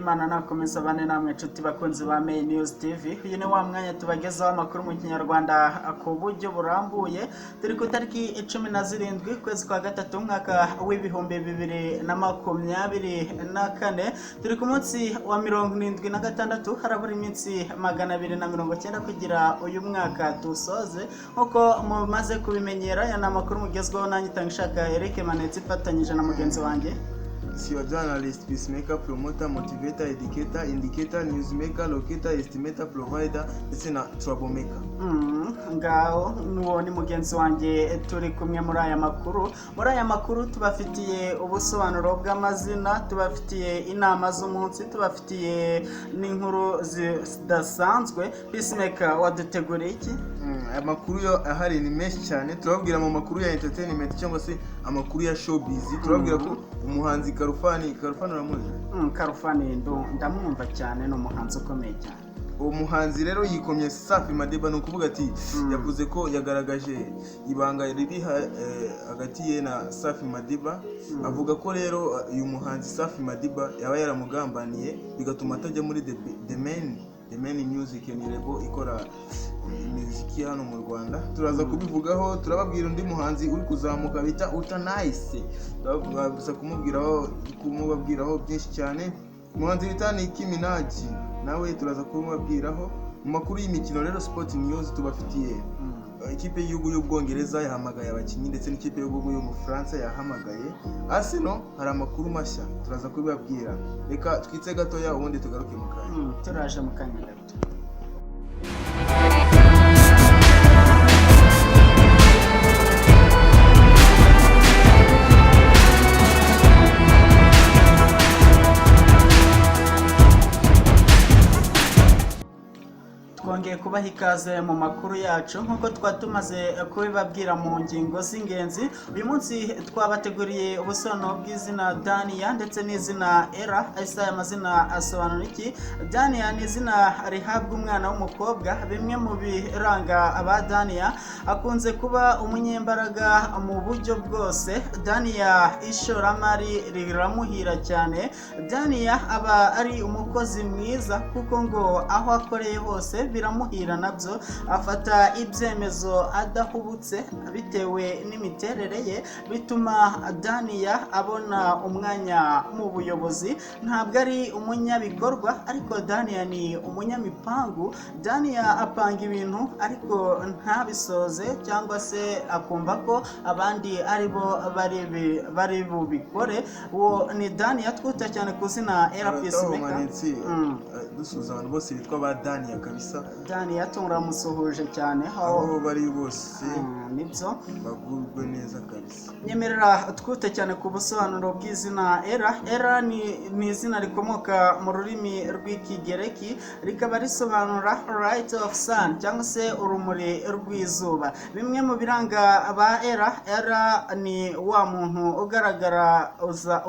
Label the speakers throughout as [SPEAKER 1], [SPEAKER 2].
[SPEAKER 1] y'Imana nakomeza bane namwe inshuti bakunzi ba Main News TV. Uyu ni wa mwanya tubagezaho amakuru mu Kinyarwanda ku buryo burambuye. Turi ku tariki 17 kwezi kwa gatatu mwaka w'ibihumbi 2024. Turi ku munsi wa 76 harabura iminsi 290 kugira uyu mwaka tusoze. Nkuko mumaze kubimenyera ya namakuru mugezweho nanjye tangishaka Eric Manetsi fatanyije na mugenzi wanjye.
[SPEAKER 2] Si your journalist, peacemaker, promoter, motivator, educator, indicator, newsmaker, locator, estimator, provider, ndetse na troublemaker.
[SPEAKER 1] Ngaho nuwo ni mugenzi wanjye turi kumwe muri aya makuru. Muri aya makuru tubafitiye ubusobanuro bw'amazina, tubafitiye inama z'umunsi, tubafitiye n'inkuru zidasanzwe. Peacemaker waduteguriye iki?
[SPEAKER 2] Amakuru yo ahari ni menshi cyane. Turababwira mu makuru ya entertainment cyangwa se amakuru ya showbiz. Turababwira ko umuhanzi Karufani uramuzi?
[SPEAKER 1] Karufani ndamwumva cyane, no muhanzi ukomeye cyane.
[SPEAKER 2] Uwo muhanzi rero yikomye Safi Madiba, no kuvuga ati yavuze ko yagaragaje ibanga riri hagati ye na Safi Madiba. Avuga ko rero uyu muhanzi Safi Madiba yaba yaramugambaniye bigatuma atajya muri the main music label ikora imiziki hano mu Rwanda. Turaza kubivugaho, turababwira undi muhanzi uri kuzamuka bita Utanice. Turaza kumubabwiraho byinshi cyane. Umuhanzi bita Nicki Minaj nawe turaza kumubabwiraho. Mu makuru y'imikino rero sport news tubafitiye ikipe y'igihugu y'Ubwongereza yahamagaye abakinnyi ndetse n'ikipe y'igihugu yo mu France yahamagaye. Arsenal hari amakuru mashya turaza kubibabwira. Reka twitse gatoya ubundi tugaruke mu kanya.
[SPEAKER 1] Turaje mu kanya gato. Twongeye kubaha ikaze mu makuru yacu nkuko twatumaze kubibabwira mu ngingo z'ingenzi. Uyu munsi twabateguriye ubusobanuro bw'izina Dania ndetse n'izina Era. Aya mazina asobanura iki? Dania ni izina rihabwa umwana w'umukobwa. Bimwe mu biranga aba Dania, akunze kuba umunyembaraga mu buryo bwose. Dania ishoramari riramuhira cyane. Dania aba ari umukozi mwiza kuko ngo aho akoreye hose biramuhira nabyo. Afata ibyemezo adahubutse bitewe n'imiterere ye, bituma Dania abona umwanya mu buyobozi. Ntabwo ari umunyabikorwa ariko Dania ni umunyamipangu. Dania apanga ibintu ariko ntabisoze cyangwa se akumva ko abandi aribo bari bubikore. Uwo ni Dania. Twita cyane ku zina Era Peacemaker.
[SPEAKER 2] Dusuza abantu bose bitwa ba Dania kabisa.
[SPEAKER 1] Dania turamusuhuje cyane
[SPEAKER 2] aho bari bose.
[SPEAKER 1] Nibyo
[SPEAKER 2] bagurwe neza kabisa.
[SPEAKER 1] Nyemerera twite cyane ku busobanuro bw'izina Era. Era ni izina rikomoka mu rurimi rw'ikigereki, rikaba risobanura light of sun cyangwa se urumuri rw'izuba. Bimwe mu biranga aba Era ni wa muntu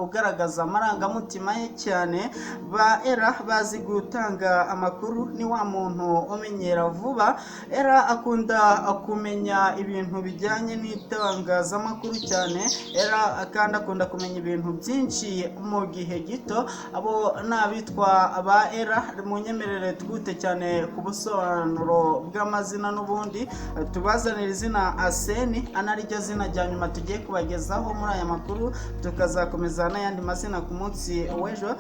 [SPEAKER 1] ugaragaza amarangamutima ye cyane. Ba Era bazi gutanga amakuru, ni wa muntu umenyera vuba. Era akunda kumenya ibintu bijyanye n'itangazamakuru cyane. Era kandi akunda kumenya ibintu byinshi mu gihe gito. Abo nabitwa aba Era. Munyemerere twite cyane ku busobanuro bw'amazina n'ubundi tubazanira izina Aseni, anariryo zina rya nyuma tugiye kubagezaho muri aya makuru. Tukazakomeza n'ayandi mazina ku munsi w'ejo.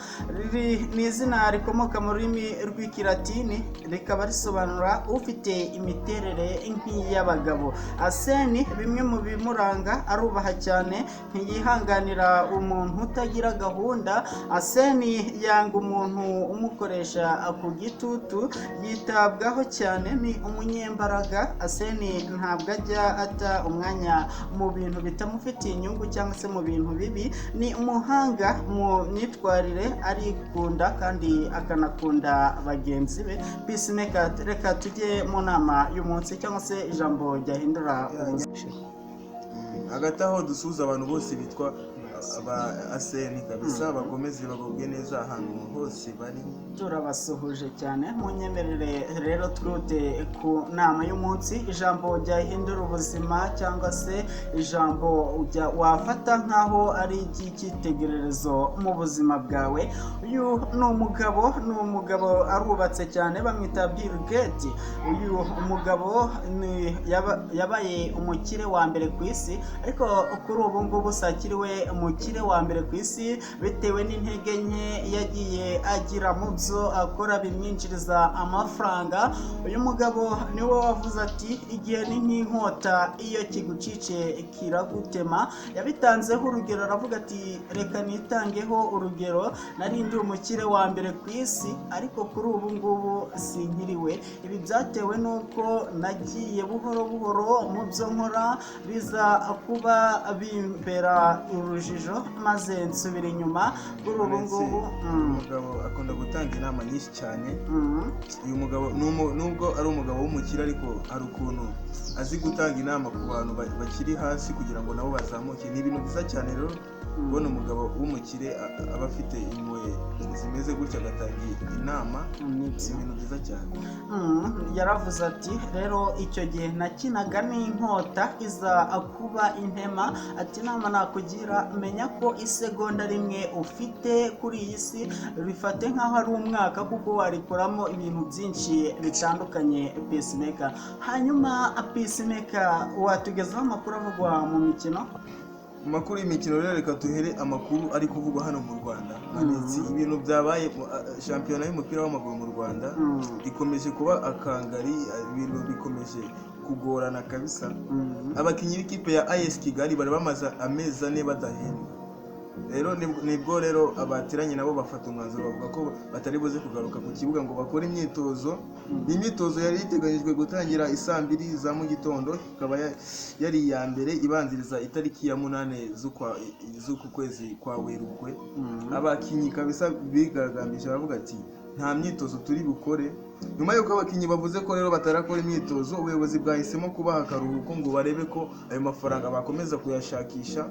[SPEAKER 1] Ni izina rikomoka mu rurimi rw'ikilatini, rikaba risobanura ufite imiterere nk'iy'abagabo. Aseni bimwe mu bimuranga, arubaha cyane, ntiyihanganira umuntu utagira gahunda. Aseni yanga umuntu umukoresha ku gitutu, yitabwaho cyane, ni umunyembaraga. Aseni ntabwo ajya ata umwanya mu bintu bitamufitiye inyungu cyangwa se mu bintu bibi. Ni umuhanga mu myitwarire, arikunda kandi akanakunda bagenzi be. Peacemaker, reka tujye mu nama y'umunsi cyangwa se ijambo ryahindura ubuzima.
[SPEAKER 2] Hagati aho dusuhuza abantu bose bitwa aba aseni kabisa bakomeze bagubwe neza ahantu hose bari.
[SPEAKER 1] turabasuhuje cyane. Munyemerere rero twute ku nama y'umunsi, ijambo ryahindura ubuzima cyangwa se ijambo wafata nkaho ari icyitegererezo mu buzima bwawe. Uyu ni umugabo arubatse cyane, bamwita Bill Gates. Uyu umugabo yabaye umukire wa mbere ku isi, ariko kuri ubu ngubu sakiriwe umukire wa mbere ku isi bitewe n'intege nke yagiye agira mu byo akora bimwinjiriza amafaranga. Uyu mugabo niwe wavuze ati igihe ni nk'inkota, iyo kigucice kiragutema. Yabitanzeho urugero, aravuga ati reka nitangeho urugero, nari ndi umukire wa mbere ku isi ariko kuri ubu ngubu sinkiriwe. Ibi byatewe n'uko nagiye buhoro buhoro mu byo nkora, biza kuba bimbera urujijo maze nsubira inyuma. Kuri ubu ngubu
[SPEAKER 2] umugabo akunda gutanga inama nyinshi cyane. Uyu mugabo nubwo ari umugabo w'umukire ariko hari ukuntu azi gutanga inama ku bantu bakiri hasi kugira ngo nabo bazamuke. Ni ibintu byiza cyane rero kubona umugabo w'umukire aba afite impuhwe zimeze gutya agatanga inama. Ni ibintu byiza cyane.
[SPEAKER 1] Yaravuze ati rero icyo gihe nakinaga n'inkota iza kuba intema. Ati inama nakugira, menya ko isegonda rimwe ufite kuri iyi si rifate nk'aho ari umwaka, kuko warikoramo ibintu byinshi bitandukanye. Peacemaker, hanyuma Peacemaker, watugezaho amakuru avugwa mu mikino.
[SPEAKER 2] Amakuru y'imikino rero, reka duhere amakuru ari kuvugwa hano mu Rwanda. Ibintu byabaye, shampiyona y'umupira w'amaguru mu Rwanda ikomeje kuba akangari, ibintu bikomeje kugorana kabisa. Abakinnyi b'ikipe ya AS Kigali bari bamaze amezi 4 badahembwa. Rero nibwo rero abatiranye nabo bafata umwanzuro, bavuga ko batari buze kugaruka ku kibuga ngo bakore imyitozo. Ni imyitozo yari iteganyijwe gutangira isaa 2 za mu gitondo, ikaba yari iya mbere ibanziriza itariki ya 8 z'uku kwezi kwa Werurwe. Abakinnyi kabisa bigaragambije bavuga ati nta myitozo turi bukore. Nyuma y'uko abakinnyi bavuze ko rero batarakora imyitozo, ubuyobozi bwahisemo kubaha akaruhuko ngo barebe ko ayo mafaranga bakomeza kuyashakisha.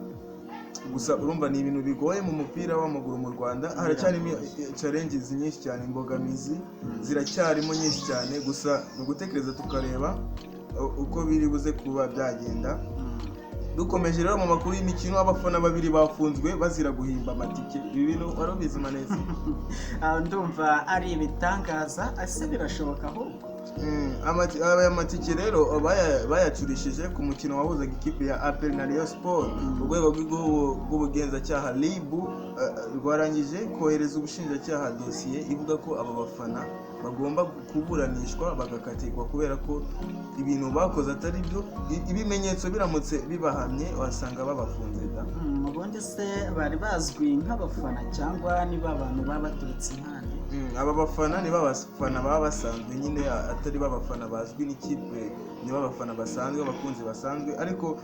[SPEAKER 2] Gusa urumva ni ibintu bigoye mu mupira w'amaguru mu Rwanda. Haracyarimo challenges nyinshi cyane, imbogamizi ziracyarimo nyinshi cyane. Gusa ni ugutekereza tukareba uko biri buze kuba byagenda. Dukomeje rero mu makuru y'imikino, abafana 2 bafunzwe bazira guhimba amatike. Ibi bintu warubizi manezi?
[SPEAKER 1] Ndumva ari ibitangaza, ase birashoboka ahubwo.
[SPEAKER 2] Amatike rero bayacurishije ku mukino wahuzaga ikipe ya APR na Rayon Sport. Urwego rw'ubugenzacyaha RIB rwarangije kohereza ubushinjacyaha dosiye ivuga ko aba bafana bagomba kuburanishwa bagakatirwa kubera ko ibintu bakoze atari byo. Ibimenyetso biramutse bibahamye wasanga babafunze da.
[SPEAKER 1] Ubundi se bari bazwi nk'abafana cyangwa niba abantu baba baturutse impande?
[SPEAKER 2] Aba bafana ni babafana baba basanzwe nyine, atari babafana bazwi n'ikipe, ni babafana basanzwe, abakunzi basanzwe. Ariko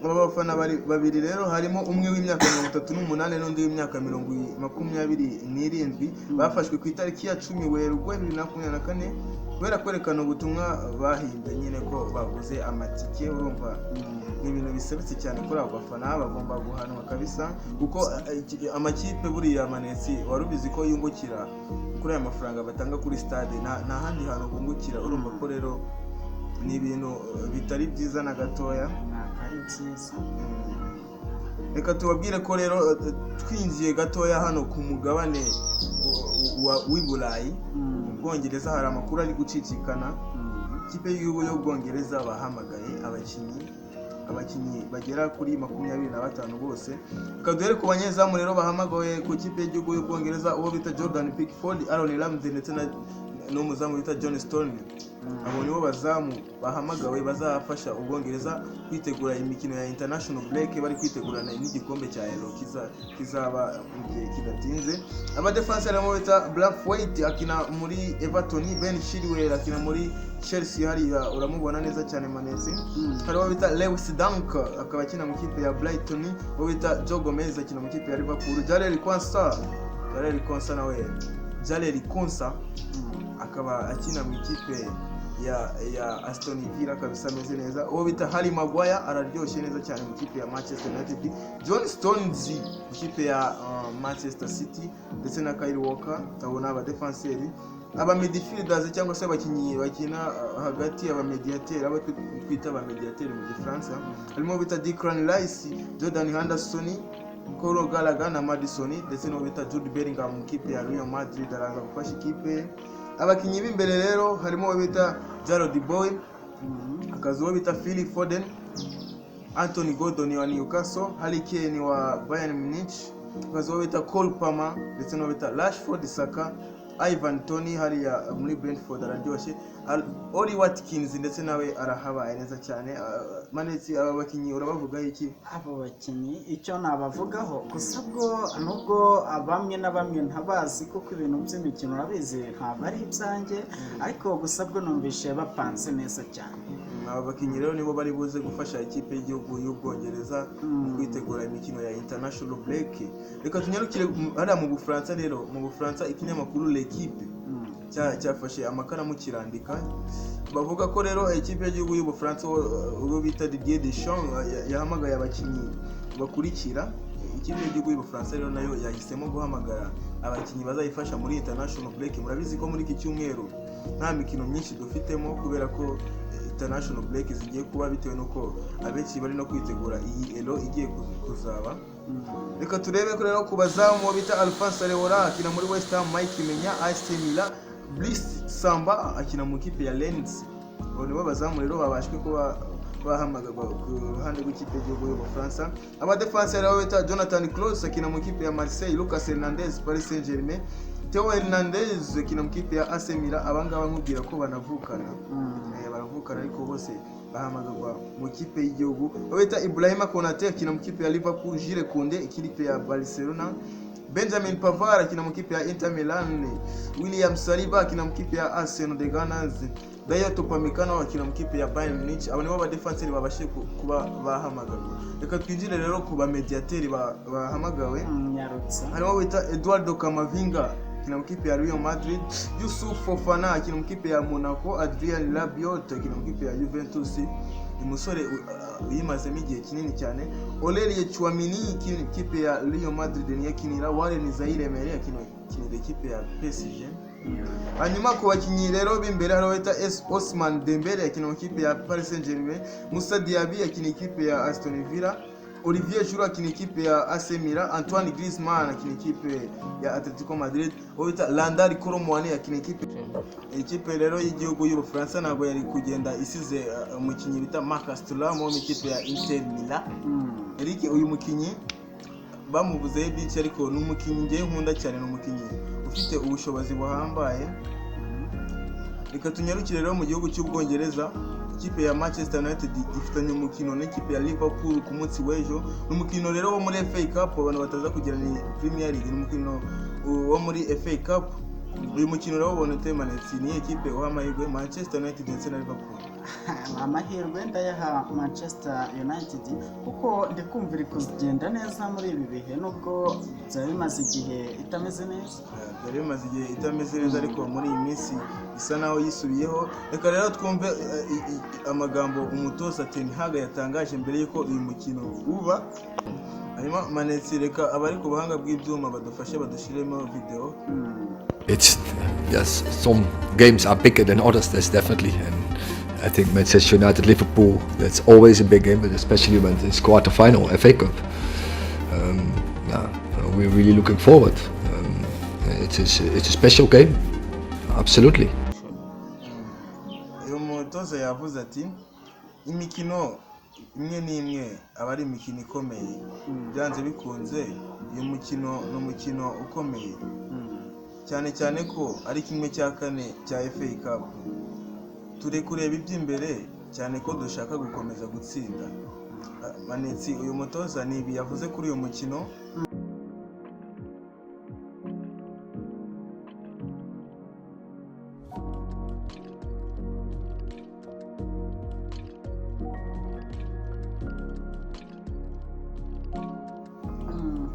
[SPEAKER 2] aba bafana babiri rero harimo umwe w'imyaka 38 n'undi w'imyaka 27 bafashwe ku itariki ya 10 Werurwe 2024 kubera kwerekana ubutumwa bahimbye nyine ko baguze amatike. Urumva ni ibintu bisebetse cyane kuri abo bafana, bagomba guhanwa kabisa, kuko amakipe buriya manesi warubizi ko yungukira kuri aya mafaranga batanga kuri stade, nta handi hantu bungukira. Urumva ko rero ni ibintu bitari byiza na gatoya. Reka tubabwire ko rero twinjiye gatoya hano ku mugabane w'i Burayi. Mu Bwongereza hari amakuru ari gucicikana. Ikipe y'igihugu y'Ubwongereza bahamagaye abakinnyi bagera kuri 25 bose. Reka duhere ku banyezamu rero bahamagaye ku ikipe y'igihugu y'Ubwongereza, uwo bita Jordan Pickford, Aaron Ramsey ndetse n'umuzamu bita John Stones. Abo nibo bazamu bahamagawe bazafasha Ubwongereza kwitegura imikino ya international break, bari kwitegurana n'igikombe cya Euro kizaba mu gihe kidatinze. Aba defense ramo bita Braithwaite akina muri Everton, Ben Chilwell akina muri Chelsea, hariya uramubona neza cyane manezi. Hari abo bita Lewis Dunk akaba akina mu kipe ya Brighton, abo bita Joe Gomez akina mu kipe ya Liverpool. Jarell Konsa akaba akina mu ikipe ya Aston Villa kabisa ameze neza. Uwo bita Harry Maguire araryoshye neza cyane mu kipe ya Manchester United. John Stones mu kipe ya Manchester City ndetse na Kyle Walker tabona aba defenseurs, aba midfielders cyangwa se abakinyi bakina hagati, aba mediateurs, aba twita aba mediateurs mu Gifaransa, harimo bita Declan Rice, Jordan Henderson, Colo Gallagher na Madison ndetse no bita Jude Bellingham mu kipe ya Real Madrid araza gufasha ikipe. Abakinyi b'imbere rero harimo bita Jarrod Boy, akazuba bita Phil Foden, Anthony Gordon wa Newcastle, Harry Kane wa Bayern Munich, akazuba bita Cole Palmer ndetse no bita Rashford, Saka, Ivan Toney hariya muri Brentford araryoshye, Oli Watkins ndetse nawe arahabaye neza cyane. Manetse aba bakinyi urabavuga iki?
[SPEAKER 1] Abo bakinyi icyo nabavugaho gusa bwo nubwo bamwe na bamwe ntabazi kuko ibintu by'imikino urabizi ntabwo ari ibyanjye, ariko gusa bwo numvishe bapanze neza cyane.
[SPEAKER 2] Aba bakinyi rero nibo bari buze gufasha ikipe y'igihugu y'Ubwongereza mu kwitegura imikino ya international break. Reka tunyarukire hariya mu Bufaransa rero. Mu Bufaransa ikinyamakuru L'Equipe cyafashe amakaramu kirandika, bavuga ko rero ikipe y'igihugu y'Ubufaransa uwo bita Didier Deschamps yahamagaye abakinyi bakurikira. Ikipe y'igihugu y'Ubufaransa rero nayo yahisemo guhamagara abakinyi bazayifasha muri international break. Murabizi ko muri iki cyumweru nta mikino myinshi dufitemo kubera ko international break zigiye kuba bitewe nuko abenshi bari no kwitegura iyi elo igiye kuzaba. Reka turebe ko rero kubazamu bita Alphonse Areola akina muri West Ham, Mike Menya AC Milan, Brice Samba akina mu kipe ya Lens. Nibo bazamu rero babashwe kuba bahamagarwa ku ruhande rw'ikipe y'igihugu y'Ubufaransa. Abadefenseurs rero bita Jonathan Klaus akina mu kipe ya Marseille, Lucas Hernandez Paris Saint-Germain, Theo Hernandez akina mu kipe ya AC Milan. Abangaba nkubwira ko banavukana baravukana ariko bose bahamagarwa mu kipe y'igihugu. Bita Ibrahima Konate akina mu kipe ya Liverpool, Jules Koundé ikipe ya Barcelona, Benjamin Pavard akina mu kipe ya Inter Milan, William Saliba akina mu kipe ya Arsenal de Gunners, Dayot Upamecano akina mu kipe ya Bayern Munich. Abo nibo badefenseurs babashe kuba bahamagarwa. Reka twinjire rero ku ba mediateurs bahamagawe. Harimo bita Eduardo Camavinga akina mu kipe ya Real Madrid, Youssouf Fofana akina mu kipe ya Monaco, Adrien Rabiot akina mu kipe ya Juventus, umusore uyimazemo igihe kinini cyane, Aurelien Tchouameni akina mu kipe ya Real Madrid niyo akinira, Warren Zaïre-Emery akina ikipe ya PSG. Hanyuma ku bakinyi rero b'imbere hariho bita Ousmane Dembele akina mu kipe ya Paris Saint-Germain, Moussa Diaby akina ikipe ya Aston Villa, Olivier Giroud akina ikipe ya AC Milan, Antoine Griezmann akina ikipe ya Atletico Madrid, bita Landry Colomwani akina ikipe rero y'igihugu y'Ubufaransa. Ntabwo yari kugenda isize umukinyi bita Marcus Thuram wo mu ikipe ya Inter Milan. Eric uyu mukinyi bamubuze byinshi ariko n'umukinyi ngiye nkunda cyane, n'umukinyi ufite ubushobozi buhambaye. Reka tunyarukire rero mu gihugu cy'Ubwongereza. Ikipe ya Manchester United ifitanye umukino n'ikipe ya Liverpool ku munsi w'ejo. N'umukino rero wo muri FA Cup, abantu bataza kugira ni Premier League, n'umukino wo muri FA Cup. Uyu mukino rero ubonete Manetse ni ikipe uhamahirwe Manchester United ndetse na Liverpool.
[SPEAKER 1] Amahirwe ndayaha Manchester United kuko ndikumvira kugenda neza muri ibi bihe, nubwo byari bimaze igihe itameze neza.
[SPEAKER 2] Byari bimaze igihe itameze neza ariko muri iyi minsi isa naho yisubiyeho. Reka rero twumve amagambo umutoza Ten Hag yatangaje mbere yuko uyu mukino uba. Hanyuma Manetse reka abari ku buhanga bw'ibyuma badufashe badushiremo video.
[SPEAKER 3] It's yes, some games are bigger than others, that's definitely, and I think Manchester United Liverpool, that's always a big game, but especially when it's quarter-final FA Cup. We're really looking forward. It's a special game, absolutely.
[SPEAKER 2] Uyu mutoza yavuze ati imikino imwe n'imwe aba ari imikino ikomeye, byanze bikunze uyu mukino ni umukino ukomeye cyane cyane ko ari kimwe cya kane cya FA Cup. Turi kureba iby'imbere cyane ko dushaka gukomeza gutsinda. Manetse uyu mutoza nibi yavuze kuri uyu mukino.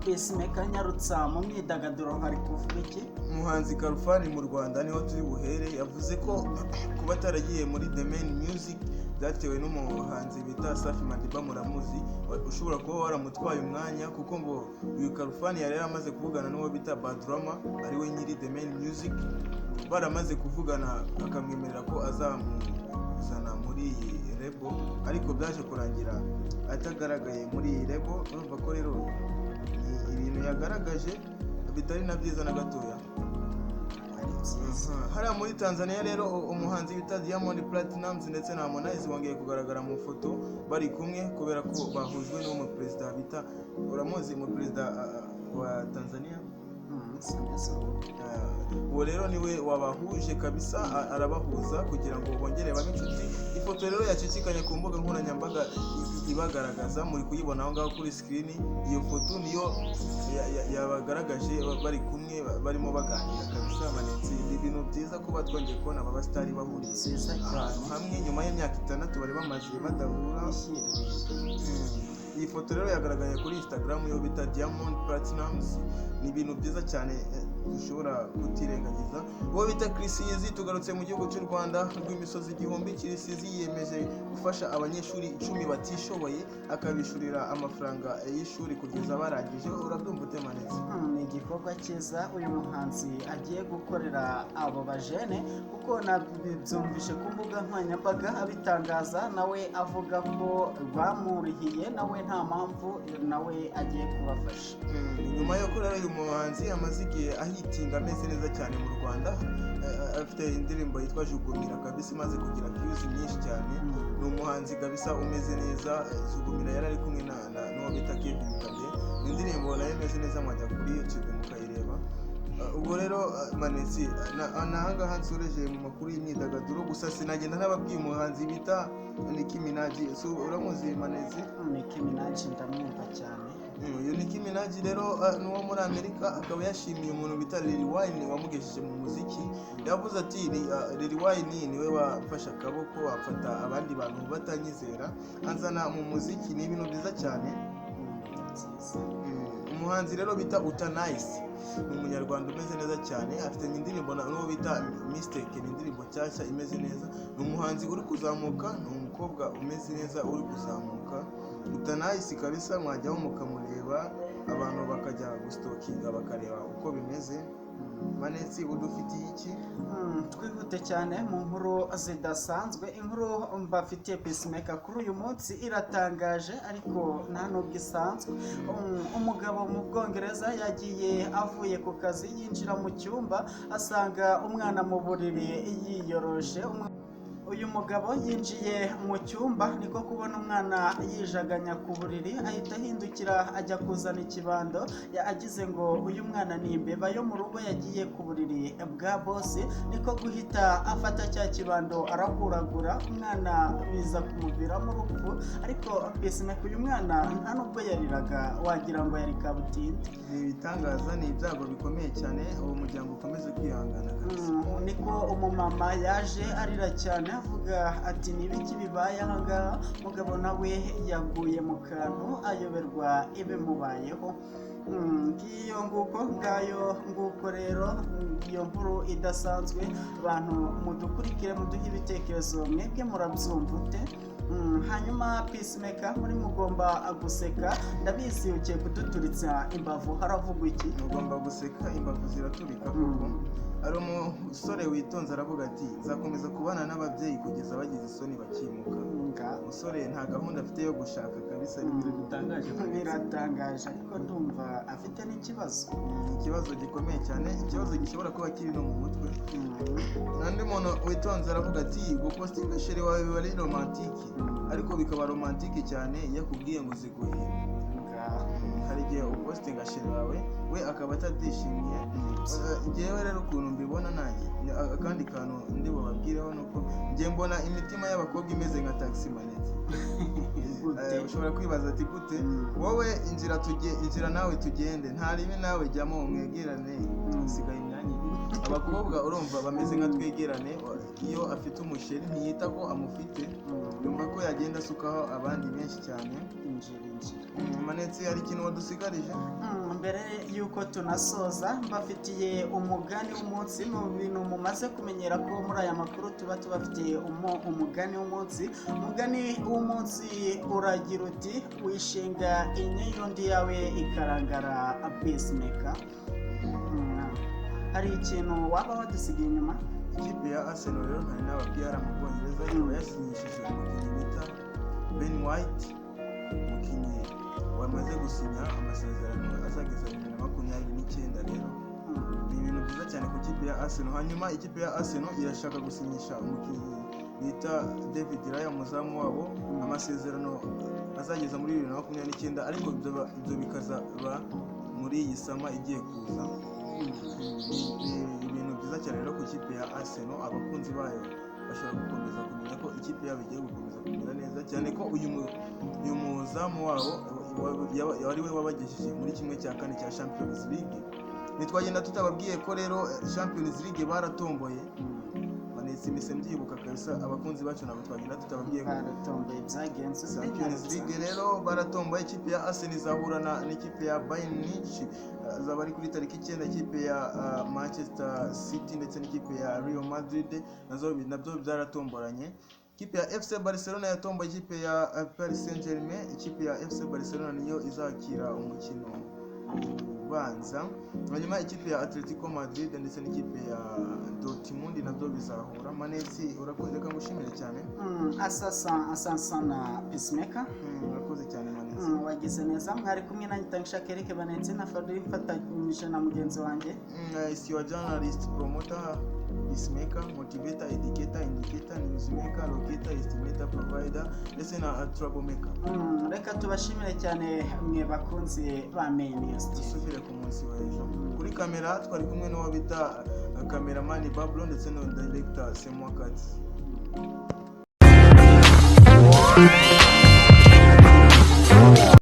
[SPEAKER 1] Peacemaker nyarutsa mu myidagaduro hari kuvuga iki?
[SPEAKER 2] umuhanzi Karufani mu Rwanda niho turi buhere, yavuze ko kuba ataragiye muri The Main Music byatewe n'umuhanzi bita Safi Madiba, muramuzi, ushobora kuba waramutwaye umwanya, kuko ngo uyu Karufani yari yaramaze kuvugana n'uwo bita BABBLO ari we nyiri The Main Music, baramaze kuvugana akamwemerera ko azamuzana muri iyi lebo, ariko byaje kurangira atagaragaye muri iyi lebo. Urumva ko rero ibintu yagaragaje bitari na byiza na gatoya. Hariya muri Tanzania rero umuhanzi bita Diamond Platnumz ndetse na Harmonize bongeye kugaragara mu foto bari kumwe, kubera ko bahujwe n'uwo perezida bita, uramuzi mu perezida wa Tanzania, uwo rero niwe wabahuje kabisa, arabahuza kugira ngo bongere babe inshuti. Ifoto rero yacicikanye ku mbuga nkoranyambaga ibagaragaza, muri kuyibona aho ngaho kuri screen. Iyo foto niyo yabagaragaje bari kumwe barimo baganira kabisa. Manetse ibintu byiza kuba twongeye kubona aba basitari bahuriye hamwe nyuma y'imyaka 6 bari bamaze badahura. Iyi foto rero yagaragaye kuri Instagram yo bita Diamond Platnumz. Ni ibintu byiza cyane dushobora kutirengagiza. Uwo bita Kirisizi, tugarutse mu gihugu cy'u Rwanda rw'imisozi igihumbi. Kirisizi yiyemeje gufasha abanyeshuri 10 batishoboye, akabishurira amafaranga y'ishuri kugeza barangije. Urabyumva ute Manezi?
[SPEAKER 1] Ni igikorwa cyiza uyu muhanzi agiye gukorera abo bajene, kuko nabyumvishe ku mbuga nkoranyambaga abitangaza, nawe avuga ko bamurihiye, nawe nta mpamvu nawe agiye kubafasha.
[SPEAKER 2] Nyuma yo kurera uyu muhanzi amaze igihe ahitinga ameze neza cyane mu Rwanda, afite indirimbo yitwa Jugumira kabisa imaze kugira views nyinshi cyane. Ni umuhanzi kabisa umeze neza. Jugumira yari ari kumwe n'uwo bita Kevin Kade, indirimbo nayo imeze neza, mwajya kuri YouTube mukayireba. Ubwo rero Manezi nahangaha nsoreje mu makuru y'imyidagaduro, gusa sinagenda ntababwiye umuhanzi bita Nicki Minaj. Uramuzi Manezi?
[SPEAKER 1] Nicki Minaj ndamwumva cyane.
[SPEAKER 2] Uyu Nicki Minaj rero ni uwo muri Amerika, akaba yashimiye umuntu bita Lil Wayne wamugejeje mu muziki. Yavuze ati Lil Wayne niwe wafashe akaboko, afata abandi bantu batanyizera anzana mu muziki. Ni ibintu byiza cyane. Umuhanzi rero bita Utanice ni umunyarwanda umeze neza cyane, afite indirimbo n'uwo bita Mistake, ni indirimbo nshyashya imeze neza. Ni umuhanzi uri kuzamuka, ni umukobwa umeze neza uri kuzamuka. Utanice kabisa mwajyaho mukamureba, abantu bakajya gustokinga bakareba uko bimeze. Manezi udufitiye iki?
[SPEAKER 1] Twihute cyane mu nkuru zidasanzwe. Inkuru mbafitiye Peacemaker kuri uyu munsi iratangaje, ariko nta nubwo isanzwe. Umugabo mu Bwongereza yagiye avuye ku kazi, yinjira mu cyumba asanga umwana mu buriri yiyoroshe. Uyu mugabo yinjiye mu cyumba, niko kubona umwana yijaganya ku buriri, ahita ahindukira ajya kuzana ikibando. Agize ngo uyu mwana ni imbeba yo mu rugo yagiye ku buriri bwa bosi, niko guhita afata cya kibando arahuragura. Umwana biza kumuviramo urupfu, ariko Peacemaker uyu mwana nta nubwo yariraga, wagira ngo yari kabutindi.
[SPEAKER 2] Ni ibitangaza, ni ibyago bikomeye cyane. Uwo muryango ukomeze kwihangana kabisa.
[SPEAKER 1] Niko umumama yaje arira cyane avuga ati nibiki bibaye ahangaha. Mugabo nawe yaguye mu kantu ayoberwa ibimubayeho. Ngiyo nguko rero iyo nkuru idasanzwe. Abantu mudukurikire, muduhe ibitekerezo, mwebwe murabyumva ute? Hanyuma Peacemaker muri mugomba guseka, ndabizi ugiye kuduturitsa imbavu. Haravugwa iki?
[SPEAKER 2] Mugomba guseka, imbavu ziraturika kuko ari umusore witonze aravuga ati nzakomeza kubana n'ababyeyi kugeza bagize isoni bakimuka. Umusore nta gahunda afite yo gushaka kabisa. Ibintu bitangaje,
[SPEAKER 1] biratangaje, ariko ndumva afite n'ikibazo,
[SPEAKER 2] ikibazo gikomeye cyane, ikibazo gishobora kuba kiri no mu mutwe. N'undi muntu witonze aravuga ati gupostinga sheri wawe biba ari romantike, ariko bikaba romantike cyane iyo akubwiye ngo ziguhe. Hari igihe upostinga sheri wawe we akaba atadishimiye. Ngewe rero ukuntu mbibona nanjye, akandi kantu ndi bubabwireho nuko ngiye mbona imitima y'abakobwa imeze nka taxi Manezi. Ushobora kwibaza ati gute? Wowe inzira nawe tugende, nta rimwe nawe jyamo mwegerane, usigaye imyanya ibiri. abakobwa urumva bameze nka twegerane, iyo afite umusheri ntiyita ko amufite, yumva ko yagenda asukaho abandi benshi cyane. Manetse hari ikintu wadusigarije?
[SPEAKER 1] Mbere yuko tunasoza mbafitiye umugani w'umunsi. Mu bintu mumaze kumenyera ko muri aya makuru tuba tubafitiye umugani w'umunsi. Umugani w'umunsi uragira uti wishinga inyo y'undi yawe ikarangara peacemaker. Hari ikintu waba wadusigaye inyuma?
[SPEAKER 2] Ikipe ya Arsenal rero ntari nababwiye mu Bwongereza ikaba yasinyishije umukinnyi bita Ben White, umukinnyi wamaze gusinya amasezerano azageza 2029 rero. Ni ibintu byiza cyane ku kipe ya Arsenal. Hanyuma ikipe ya Arsenal irashaka gusinyisha umukinnyi bita David Raya, umuzamu wabo, amasezerano azageza muri 2029, ariko ibyo bikazaba muri iyi sama igiye kuza. Ibintu byiza cyane rero ku kipe ya Arsenal. Abakunzi bayo bashobora gukomeza kumenya ko ikipe yabo igiye gukomeza kumera neza cyane, ko uyu muzamu wabo wari we wabagejeje muri 1/4 cya Champions League. Nitwagenda tutababwiye ko rero Champions League baratomboye. Manetse imise mbyibuka kabisa, abakunzi bacu nabo twagenda tutababwiye ko
[SPEAKER 1] baratomboye byagenze.
[SPEAKER 2] Champions League rero baratomboye. Ikipe ya Arsenal izahura n'ikipe ya Bayern Munich, azaba ari kuri tariki 9. Ikipe ya Manchester City ndetse n'ikipe ya Real Madrid nabyo byaratomboranye. Ikipe ya FC Barcelona yatomboye ikipe ya Paris Saint-Germain. Ikipe ya FC Barcelona niyo izakira umukino ubanza. Hanyuma ikipe ya Atletico Madrid ndetse n'ikipe ya Dortmund nabyo bizahura. Manesi urakoze kandi ushimire cyane.
[SPEAKER 1] Asasa na peacemaker.
[SPEAKER 2] Urakoze cyane Manesi.
[SPEAKER 1] Wagize neza. Mwari kumwe nanjye Tanisha Kereke Banetse na Fadri mfatanyije na mugenzi wanjye.
[SPEAKER 2] Is your journalist, promoter, peacemaker, motivator, educator, indicator, newsmaker, locator, estimator, provider, ndetse na troublemaker.
[SPEAKER 1] Reka tubashimire cyane mwe bakunzi ba Mainest.
[SPEAKER 2] Dusubire ku munsi w'ejo. Kuri kamera twari kumwe n'uwo bita cameraman BABBLO ndetse no director KUTZ.